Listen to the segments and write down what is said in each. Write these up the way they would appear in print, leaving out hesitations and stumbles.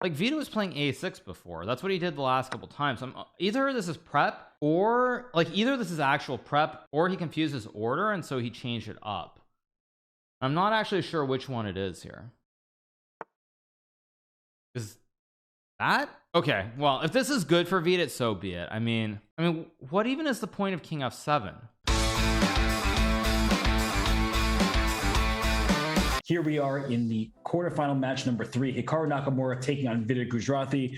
Like Vito was playing a6 before. That's what he did the last couple times. Either this is prep, or like either this is actual prep, or he confused his order and so he changed it up. I'm not actually sure which one it is here. Is that okay? Well, if this is good for Vidit, so be it. I mean, what even is the point of king f7? Here we are in the quarterfinal match number 3. Hikaru Nakamura taking on Vidit Gujrathi.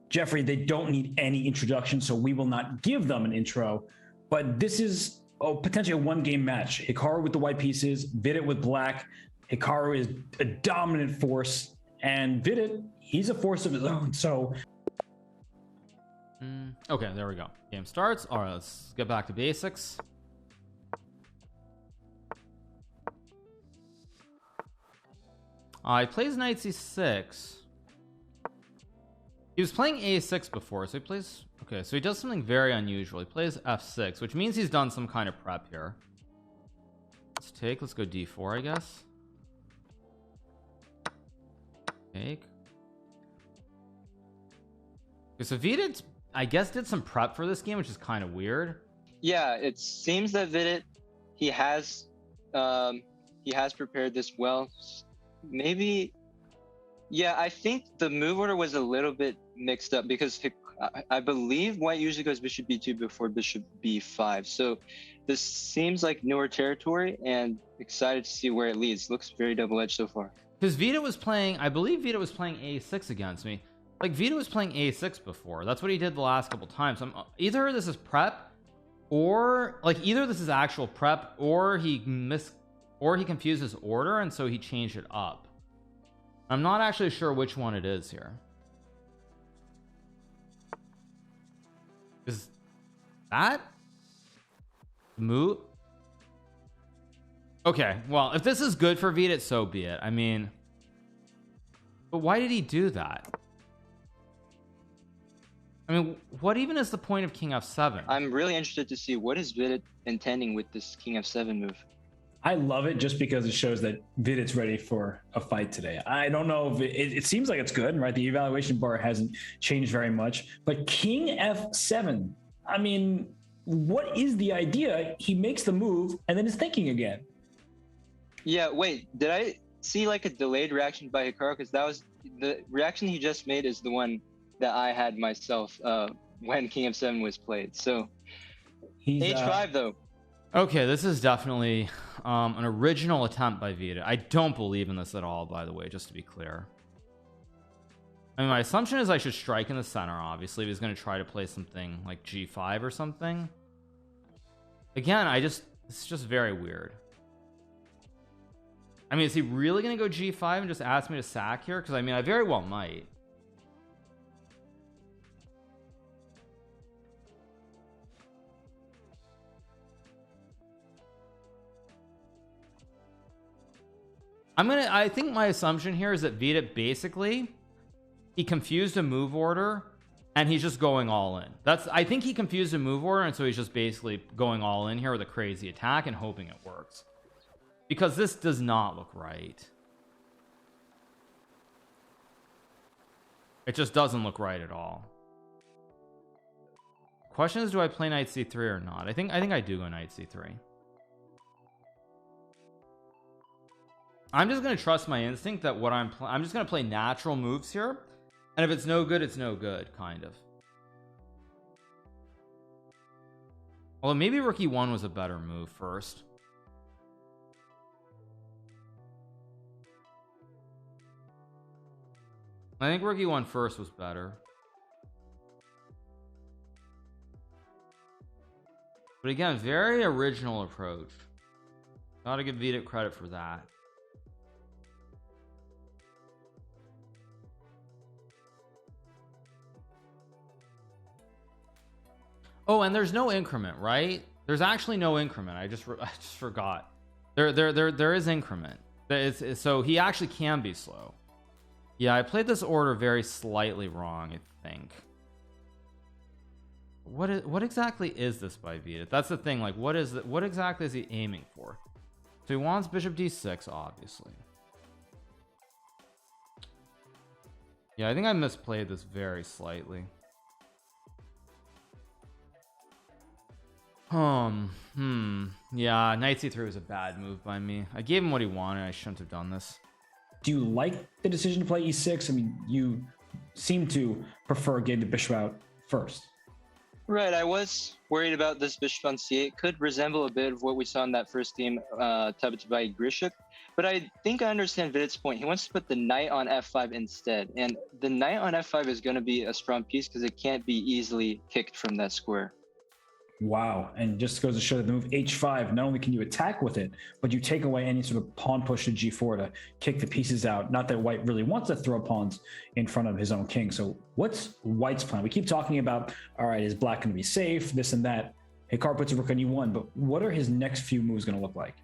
Jeffrey, they don't need any introduction, so we will not give them an intro. But this is potentially a one-game match. Hikaru with the white pieces, Vidit with black. Hikaru is a dominant force, and Vidit, he's a force of his own. So, okay, there we go. Game starts. All right, let's get back to basics. He plays knight c6. He was playing a6 before, so he plays, okay, so he does something very unusual. He plays f6, which means he's done some kind of prep here. Let's go d4, I guess. Take. Okay, so Vidit, I guess, did some prep for this game, which is kind of weird. Yeah, it seems that Vidit, he has prepared this well. Maybe, yeah, I think the move order was a little bit mixed up because I believe white usually goes bishop b2 before bishop b5. So this seems like newer territory, and excited to see where it leads. Looks very double-edged so far. Because Vito was playing, I believe Vito was playing a6 against me. Like Vito was playing a6 before. That's what he did the last couple times. Either this is prep, or like either this is actual prep, or he confused his order and so he changed it up. I'm not actually sure which one it is here. Is that move? Okay, well, if this is good for Vidit, so be it. I mean, but why did he do that? I mean, what even is the point of king f7? I'm really interested to see what is Vidit intending with this king f7 move. I love it just because it shows that Vidit's ready for a fight today. I don't know if it seems like it's good, right? The evaluation bar hasn't changed very much, but king f7, I mean, what is the idea? He makes the move and then is thinking again. Yeah, wait, did I see like a delayed reaction by Hikaru? Because that was the reaction he just made is the one that I had myself when king f7 was played. So h5 though. Okay, this is definitely an original attempt by Vidit. I don't believe in this at all, by the way, just to be clear. I mean, my assumption is I should strike in the center, obviously, if he's going to try to play something like g5 or something. Again, it's just very weird. I mean, is he really going to go g5 and just ask me to sack here? Because, I mean, I very well might. I think my assumption here is that Vidit basically, he confused a move order and he's just going all in. I think he confused a move order, and so he's just basically going all in here with a crazy attack and hoping it works, because this does not look right. It just doesn't look right at all. Question is, do I play knight c3 or not? I think I do go knight c3. I'm just going to trust my instinct that I'm just going to play natural moves here, and if it's no good, it's no good, kind of. Although maybe rook e1 was a better move first. I think rook e1 first was better. But again, very original approach. Gotta give Vidit credit for that. Oh, and there's no increment, right? There's actually no increment. I just forgot. There is increment. So he actually can be slow. Yeah, I played this order very slightly wrong, I think. What exactly is this by Vidit? That's the thing. Like, what exactly is he aiming for? So he wants bishop d6, obviously. Yeah, I think I misplayed this very slightly. Yeah, knight c3 was a bad move by me. I gave him what he wanted. I shouldn't have done this. Do you like the decision to play e6? I mean, you seem to prefer getting the bishop out first. Right, I was worried about this bishop on c8. Could resemble a bit of what we saw in that first game, tabbed by Grishuk. But I think I understand Vidit's point. He wants to put the knight on f5 instead. And the knight on f5 is going to be a strong piece because it can't be easily kicked from that square. Wow. And just goes to show that the move h5, not only can you attack with it, but you take away any sort of pawn push to g4 to kick the pieces out. Not that white really wants to throw pawns in front of his own king. So what's white's plan? We keep talking about, all right, is black going to be safe, this and that. Hikaru puts a rook on e1, but what are his next few moves going to look like?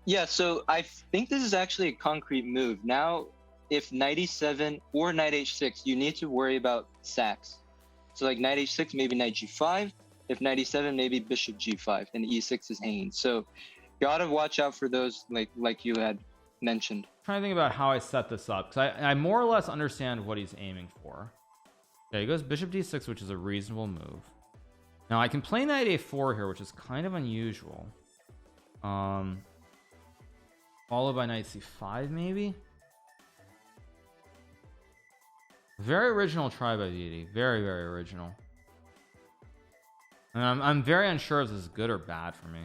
Yeah, so I think this is actually a concrete move. Now, if knight e7 or knight h6, you need to worry about sacks. So like knight h6, maybe knight g5. If knight e7, maybe bishop g5, and e6 is hanging. So gotta watch out for those, like you had mentioned. I'm trying to think about how I set this up, because I more or less understand what he's aiming for. Okay, he goes bishop d6, which is a reasonable move. Now I can play knight a4 here, which is kind of unusual. Followed by knight c5, maybe. Very original try by Vidit. Very, very original. And I'm very unsure if this is good or bad for me.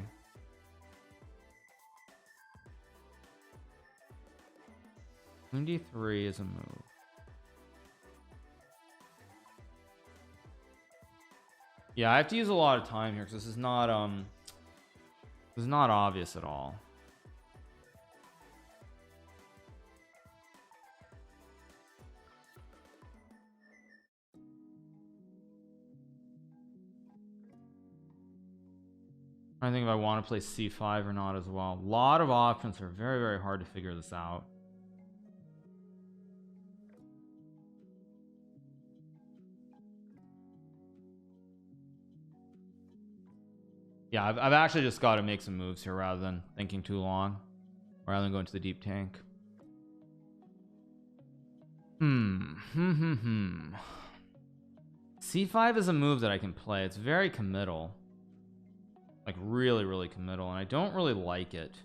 Queen d3 is a move. Yeah, I have to use a lot of time here because this is not obvious at all. I think if I want to play c5 or not as well. A lot of options are very, very hard to figure this out. Yeah, I've actually just got to make some moves here rather than thinking too long, rather than going to the deep tank. C5 is a move that I can play. It's very committal. Like really, really committal, and I don't really like it.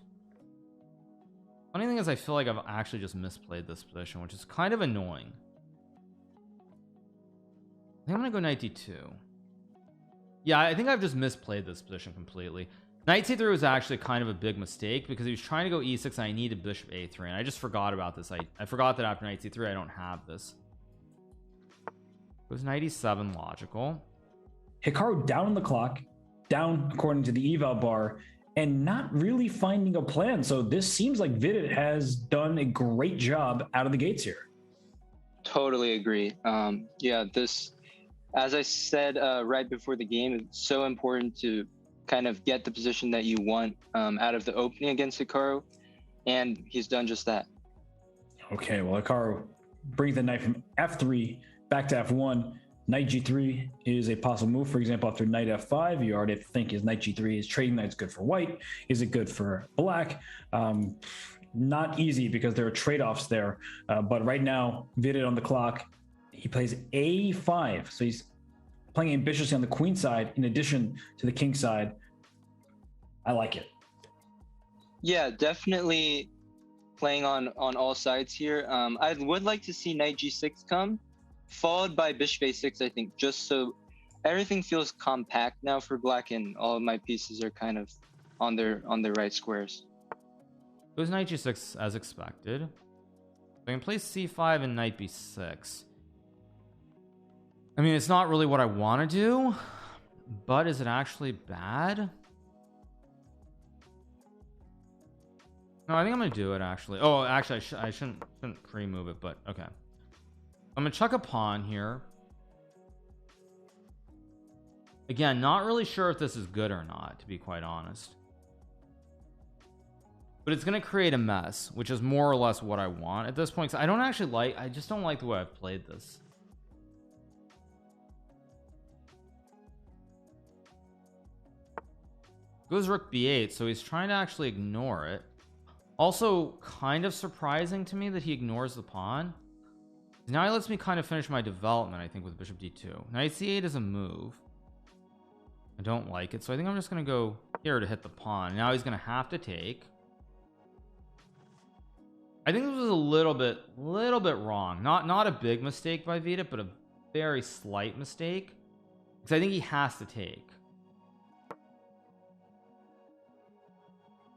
Funny thing is, I feel like I've actually just misplayed this position, which is kind of annoying. I think I'm gonna go knight d2. Yeah, I think I've just misplayed this position completely. Knight c3 was actually kind of a big mistake because he was trying to go e6 and I needed bishop a3, and I just forgot about this. I forgot that after knight c3 I don't have this. It was knight e7 logical. Hikaru down on the clock, down according to the eval bar, and not really finding a plan. So this seems like Vidit has done a great job out of the gates here. Totally agree. Yeah, this, as I said right before the game, it's so important to kind of get the position that you want out of the opening against Hikaru, and he's done just that. Okay, well, Hikaru brings the knight from f3 back to f1. Knight g3 is a possible move. For example, after knight f5, you already have to think, is knight g3, is trading knights good for white? Is it good for black? Not easy because there are trade-offs there. But right now, Vidit on the clock, he plays a5. So he's playing ambitiously on the queen side in addition to the king side. I like it. Yeah, definitely playing on all sides here. I would like to see knight g6 come, followed by bishop a6, I think, just so everything feels compact now for black and all of my pieces are kind of on their right squares. It was knight g6 as expected. I can play c5 and knight b6. I mean, it's not really what I want to do, but is it actually bad? No, I think I'm gonna do it actually. Oh, actually, I shouldn't pre-move it, but okay. I'm gonna chuck a pawn here. Again, not really sure if this is good or not, to be quite honest. But it's gonna create a mess, which is more or less what I want at this point. I don't actually like, I just don't like the way I've played this. Goes rook b8, so he's trying to actually ignore it. Also, kind of surprising to me that he ignores the pawn. Now he lets me kind of finish my development, I think, with bishop d2. Knight c8 is a move. I don't like it, so I think I'm just going to go here to hit the pawn. Now he's going to have to take. I think this was a little bit wrong. Not a big mistake by Vidit, but a very slight mistake, because I think he has to take.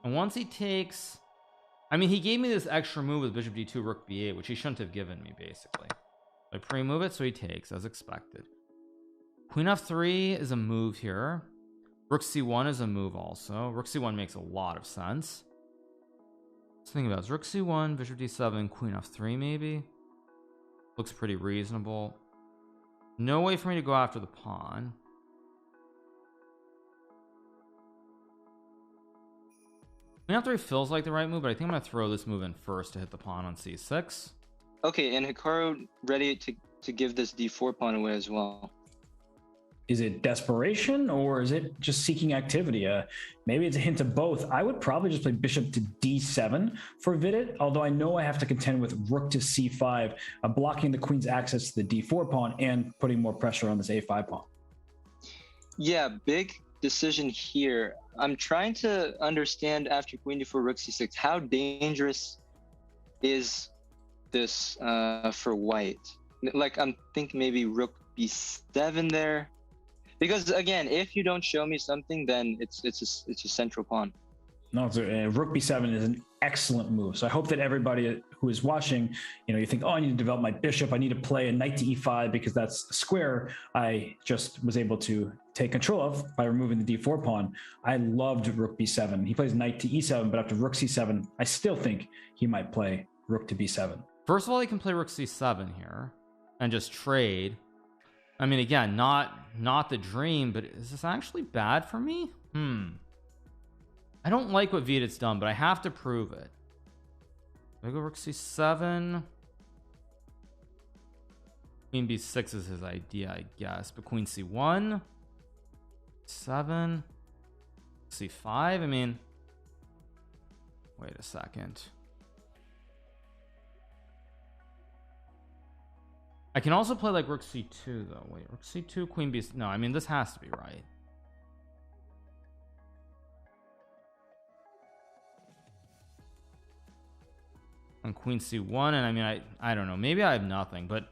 And once he takes, I mean, he gave me this extra move with bishop d2, rook b8, which he shouldn't have given me, basically. I pre-move it, so he takes, as expected. Queen f3 is a move here. Rook c1 is a move also. Rook c1 makes a lot of sense. Let's think about it. Rook c1, bishop d7, queen f3 maybe. Looks pretty reasonable. No way for me to go after the pawn. Queen f3 feels like the right move, but I think I'm going to throw this move in first to hit the pawn on c6. Okay, and Hikaru ready to give this d4 pawn away as well. Is it desperation or is it just seeking activity? Maybe it's a hint of both. I would probably just play bishop to d7 for Vidit, although I know I have to contend with rook to c5, blocking the queen's access to the d4 pawn and putting more pressure on this a5 pawn. Yeah, big decision here. I'm trying to understand after queen d4, rook c6, how dangerous is this for white? Like, I'm thinking maybe rook b7 there. Because again, if you don't show me something, then it's a central pawn. No, rook b7 is an excellent move. So I hope that everybody who is watching, you think, oh, I need to develop my bishop. I need to play a knight to e5 because that's a square I just was able to take control of by removing the d4 pawn. I loved rook b7. He plays knight to e7, but after rook c7, I still think he might play rook to b7. First of all, he can play rook c7 here and just trade. I mean, again, not the dream, but is this actually bad for me? I don't like what Vidit's done, but I have to prove it. I go rook c7. Queen b6 is his idea, I guess, but queen c1, 7, c5. I mean, wait a second. I can also play like rook c2 though. Wait, rook c2, queen b. No, I mean, this has to be right. And queen c1, and I mean, I don't know. Maybe I have nothing, but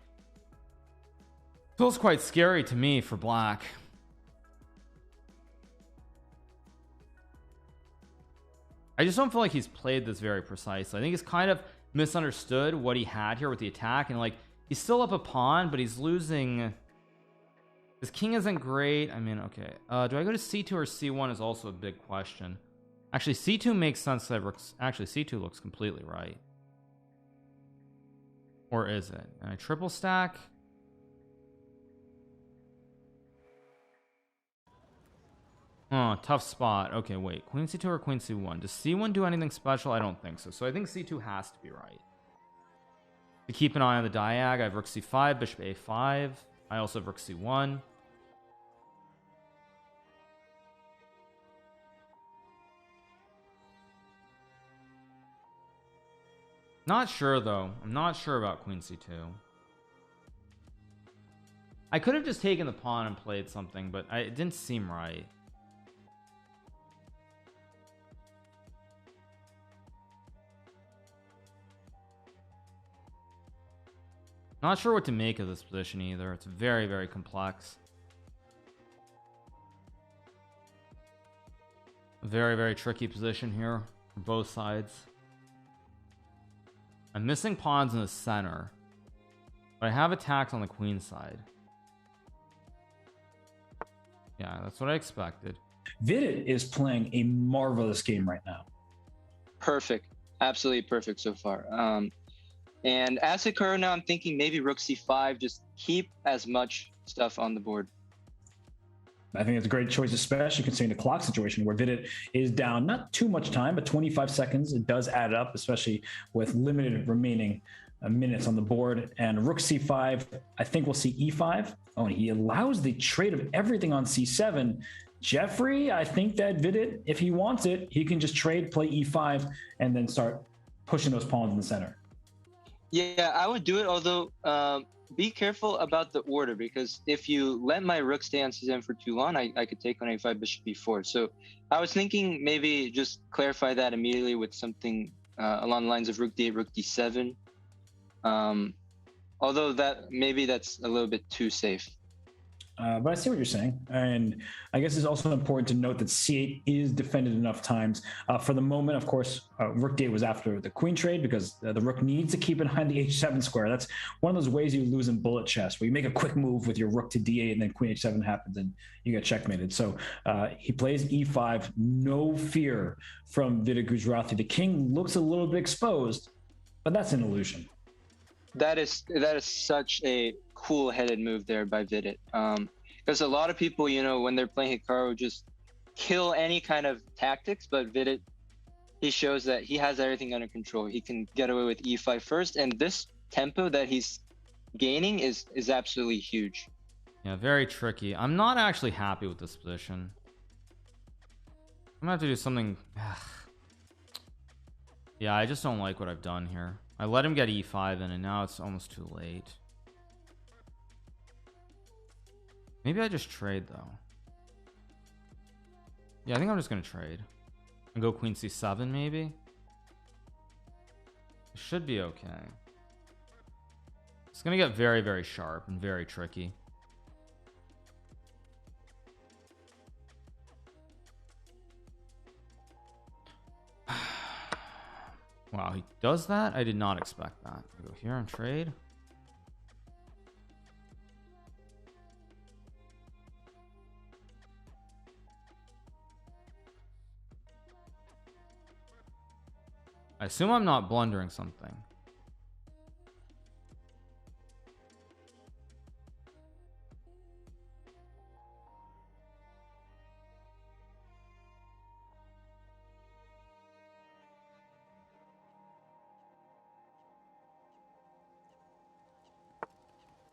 feels quite scary to me for black. I just don't feel like he's played this very precisely. I think he's kind of misunderstood what he had here with the attack, and like, he's still up a pawn, but he's losing. His king isn't great. I mean, okay. Do I go to c2 or c1 is also a big question. Actually, c2 makes sense. Actually, c2 looks completely right. Or is it? And I triple stack. Oh, tough spot. Okay, wait. Queen c2 or queen c1? Does c1 do anything special? I don't think so. So I think c2 has to be right. To keep an eye on the diag, I have rook c5, bishop a5. I also have rook c1. Not sure though. I'm not sure about queen c2. I could have just taken the pawn and played something, but it didn't seem right. Not sure what to make of this position either. It's very, very complex. Very, very tricky position here for both sides. I'm missing pawns in the center, but I have attacks on the queen side. Yeah, that's what I expected. Vidit is playing a marvelous game right now. Perfect. Absolutely perfect so far. And as Hikaru now, I'm thinking maybe rook c5, just keep as much stuff on the board. I think it's a great choice, especially considering the clock situation where Vidit is down not too much time, but 25 seconds. It does add up, especially with limited remaining minutes on the board. And rook c5, I think we'll see e5. Oh, and he allows the trade of everything on c7. Jeffrey, I think that Vidit, if he wants it, he can just trade, play e5, and then start pushing those pawns in the center. Yeah, I would do it. Although, be careful about the order, because if you let my rook stay on c7 for too long, I could take on a5, bishop b4. So I was thinking maybe just clarify that immediately with something along the lines of rook d8, rook d7. Although that's a little bit too safe. But I see what you're saying. And I guess it's also important to note that c8 is defended enough times. For the moment, of course, rook d8 was after the queen trade because the rook needs to keep behind the h7 square. That's one of those ways you lose in bullet chess, where you make a quick move with your rook to d8 and then queen h7 happens and you get checkmated. So he plays e5, no fear from Vidit Gujrathi. The king looks a little bit exposed, but that's an illusion. That is such a cool-headed move there by Vidit. Because a lot of people, you know, when they're playing Hikaru, just kill any kind of tactics, but Vidit, he shows that he has everything under control. He can get away with e5 first, and this tempo that he's gaining is absolutely huge. Yeah, very tricky. I'm not actually happy with this position. I'm gonna have to do something. Yeah, I just don't like what I've done here. I let him get e5 in, and now it's almost too late. Maybe I just trade, though. Yeah, I think I'm just gonna trade and go queen c7, maybe. It should be okay. It's gonna get very, very sharp and very tricky. Wow, he does that? I did not expect that. I go here and trade. I assume I'm not blundering something.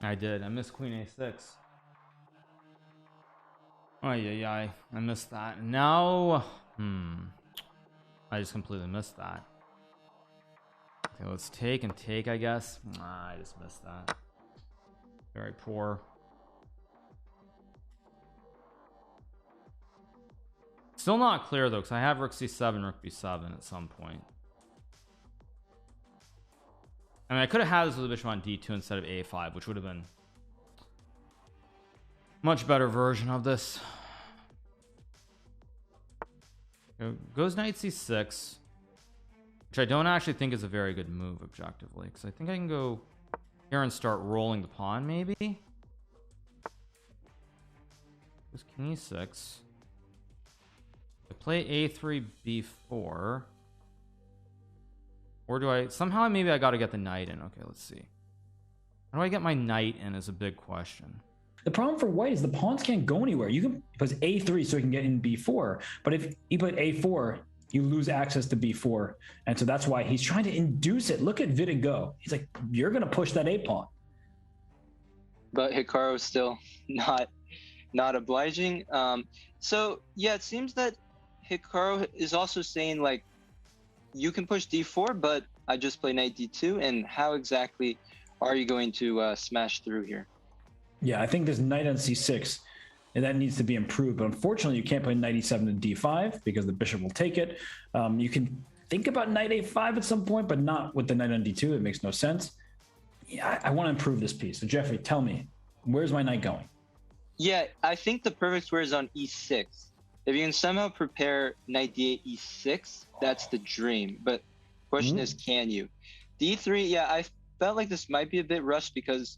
I did. I missed queen a6. Oh yeah, I missed that. Now, I just completely missed that. Okay, let's take and take, I guess. I just missed that. Very poor. Still not clear though, because I have rook c7, rook b7 at some point. I mean, I could have had this with a bishop on d2 instead of a5, which would have been much better version of this. Goes knight c6, which I don't actually think is a very good move objectively, because I think I can go here and start rolling the pawn, maybe. Goes king e6. I play a3 b4. Or do I somehow maybe I got to get the knight in. Okay, let's see. How do I get my knight in is a big question. The problem for white is the pawns can't go anywhere. You can put a3 so he can get in b4, but if you put a4, you lose access to b4, and so that's why he's trying to induce it. Look at Vidit go. He's like, you're going to push that a pawn. But Hikaru is still not obliging. So yeah, it seems that Hikaru is also saying like, you can push d4, but I just play knight d2. And how exactly are you going to smash through here? Yeah, I think this knight on c6, and that needs to be improved. But unfortunately, you can't play knight e7 to d5 because the bishop will take it. You can think about knight a5 at some point, but not with the knight on d2. It makes no sense. Yeah, I want to improve this piece. So Jeffrey, tell me, where's my knight going? Yeah, I think the perfect square is on e6. If you can somehow prepare knight d8, e6, that's the dream. But the question is, can you? d3, yeah, I felt like this might be a bit rushed because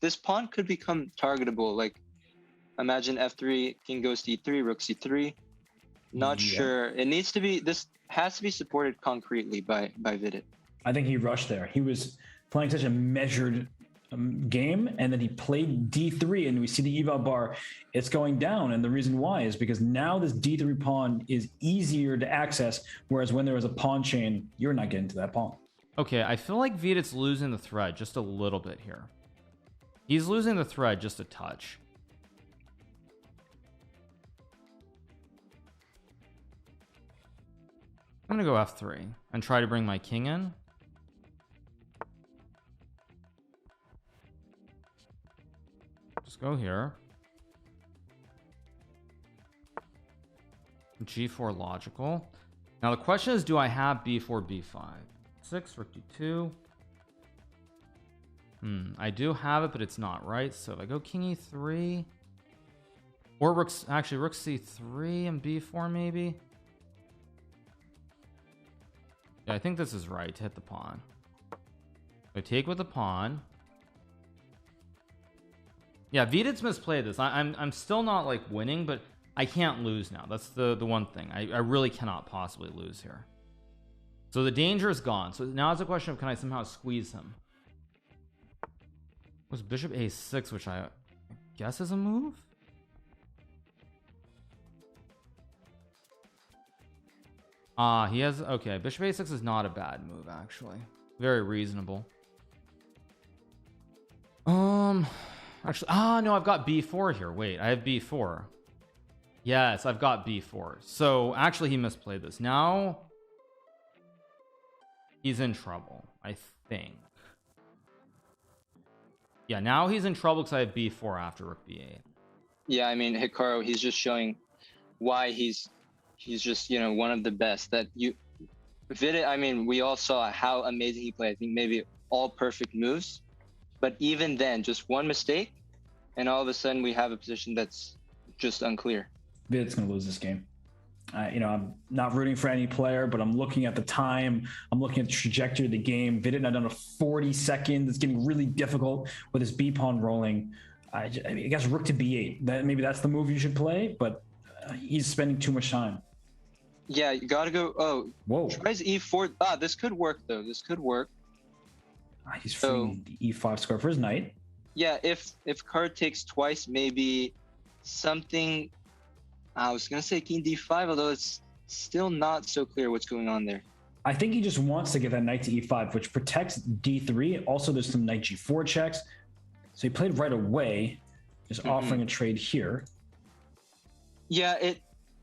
this pawn could become targetable. Like, imagine f3, king goes to e3, rook c3. Not sure. It needs to be, this has to be supported concretely by Vidit. I think he rushed there. He was playing such a measured game, and then he played d3, and we see the eval bar, it's going down, and the reason why is because now this d3 pawn is easier to access, whereas when there was a pawn chain, you're not getting to that pawn. Okay, I feel like Vidit's losing the thread just a little bit here. He's losing the thread just a touch. I'm gonna go f3 and try to bring my king in. Just go here. G4 logical. Now the question is, do I have b4 b5? 6 rook d2. I do have it, but it's not right. So if I go king e3, or rook c3 and b4 maybe. Yeah, I think this is right to hit the pawn. I take with the pawn. Yeah, Vidit's misplayed this. I'm still not like winning, but I can't lose now. That's the one thing. I really cannot possibly lose here. So the danger is gone. So now it's a question of, can I somehow squeeze him? Was bishop a6, which I guess is a move? He has, okay, bishop a6 is not a bad move, actually. Very reasonable. Actually, no, I've got b4 here. Wait, I have b4. Yes, I've got b4. So actually he misplayed this. Now he's in trouble, I think. Yeah, now he's in trouble because I have b4 after rook b8. Yeah, I mean, Hikaru, he's just showing why he's just, you know, one of the best. That Vidit, I mean, we all saw how amazing he played. I think maybe all perfect moves, but even then, just one mistake, and all of a sudden we have a position that's just unclear. Vidit's going to lose this game. You know, I'm not rooting for any player, but I'm looking at the time. I'm looking at the trajectory of the game. Vidit now down to 40 seconds. It's getting really difficult with his b pawn rolling. I guess rook to b8. Maybe that's the move you should play, but he's spending too much time. Yeah, you got to go. Oh, whoa! Tries e4. This could work though. This could work. He's freeing the e5 square for his knight. Yeah, if card takes twice, maybe something. I was gonna say king d5, although it's still not so clear what's going on there. I think he just wants to get that knight to e5, which protects d3. Also, there's some knight g4 checks. So he played right away, just offering a trade here. Yeah, it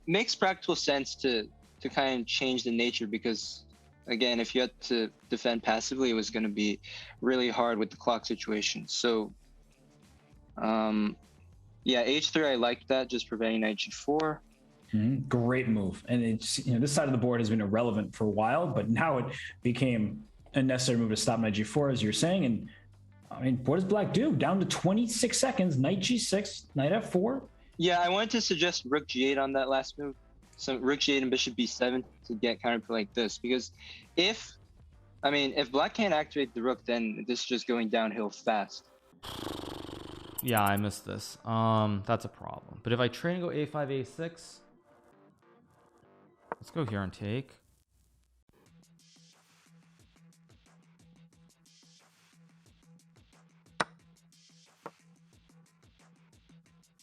makes practical sense to kind of change the nature, because again, if you had to defend passively, it was going to be really hard with the clock situation. So yeah, h3, I like that, just preventing knight g4. Great move. And it's, you know, this side of the board has been irrelevant for a while, but now it became a necessary move to stop knight g4, as you're saying. And I mean, what does black do? Down to 26 seconds, knight g6, knight f4. Yeah, I wanted to suggest rook g8 on that last move. So rook g8 and bishop b7 to get counterplay like this, because if black can't activate the rook, then this is just going downhill fast. Yeah, I missed this. That's a problem. But if I trade and go a5, a6, let's go here and take.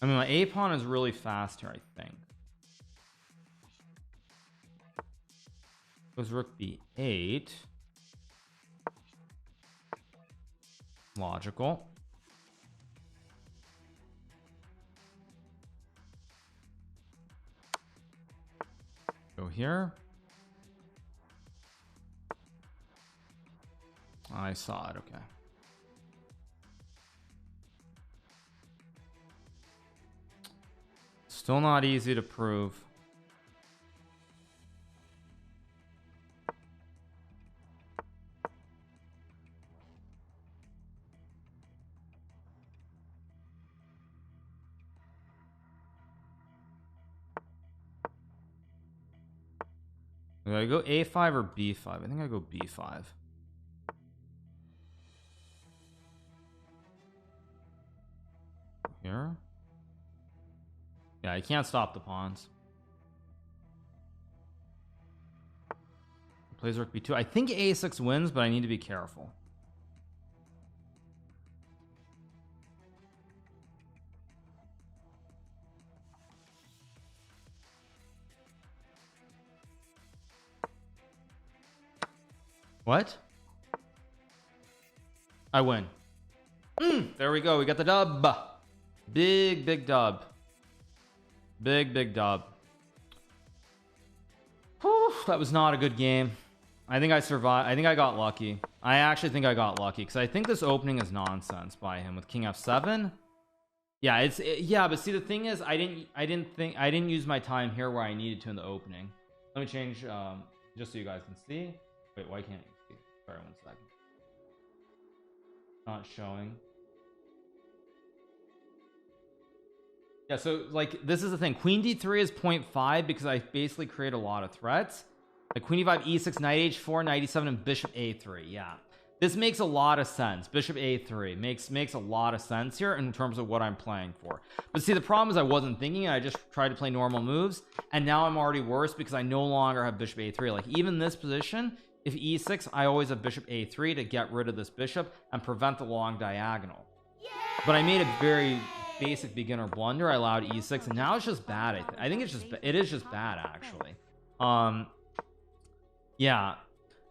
I mean, my a pawn is really fast here, I think. Goes rook b8. Logical. Go here. I saw it, okay. Still not easy to prove. Do I go a5 or b5? I think I go b5. Here. Yeah, I can't stop the pawns. Plays rook b2. I think a6 wins, but I need to be careful. What? I win. There we go. We got the dub. Big dub. Big dub. Whew, that was not a good game. I think I survived. I think I got lucky. I actually think I got lucky, because I think this opening is nonsense by him with king f7. Yeah, yeah, but see the thing is I didn't use my time here where I needed to in the opening. Let me change just so you guys can see. Wait, why can't you see? Sorry, 1 second. Not showing. Yeah, so like this is the thing. Queen d3 is 0.5 because I basically create a lot of threats. Like queen e5, e6, knight h4, knight e7, and bishop a3. Yeah, this makes a lot of sense. Bishop a3 makes a lot of sense here in terms of what I'm playing for. But see, the problem is I wasn't thinking. I just tried to play normal moves, and now I'm already worse because I no longer have bishop a3. Like even this position, if e6, I always have bishop a3 to get rid of this bishop and prevent the long diagonal. But I made a very basic beginner blunder. I allowed e6, and now it's just bad. I think it is just bad actually. Yeah,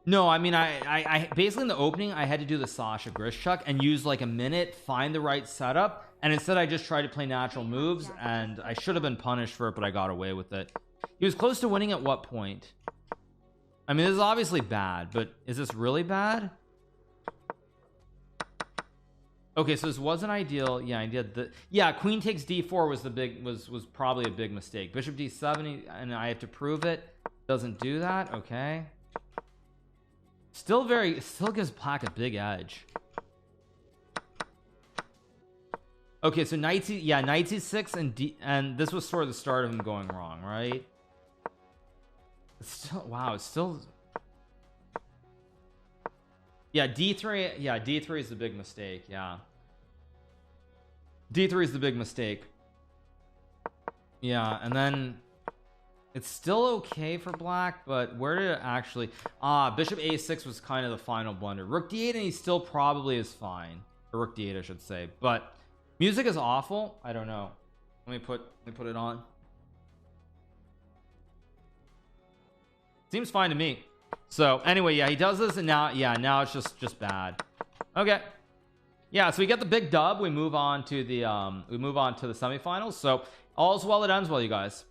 no, I mean I basically in the opening I had to do the Sasha Grishchuk and use like a minute, find the right setup, and instead I just tried to play natural moves, and I should have been punished for it, but I got away with it. He was close to winning at what point? I mean, this is obviously bad, but is this really bad? Okay, so this wasn't ideal. Yeah, I did the queen takes d4 was the big was probably a big mistake. Bishop d7, and I have to prove it. Doesn't do that. Okay. Still gives black a big edge. Okay, so knight c6 and this was sort of the start of him going wrong, right? It's still, wow, it's still. Yeah, d3. Yeah, d3 is the big mistake. Yeah, d3 is the big mistake. Yeah, and then it's still okay for black, but where did it actually? Bishop a6 was kind of the final blunder. Rook d8, and he still probably is fine. Or rook d8, I should say. But music is awful. I don't know. Let me put it on. Seems fine to me. So anyway, yeah, he does this, and now it's just bad. Okay. Yeah, so we get the big dub. We move on to the semifinals. So all's well that ends well, you guys.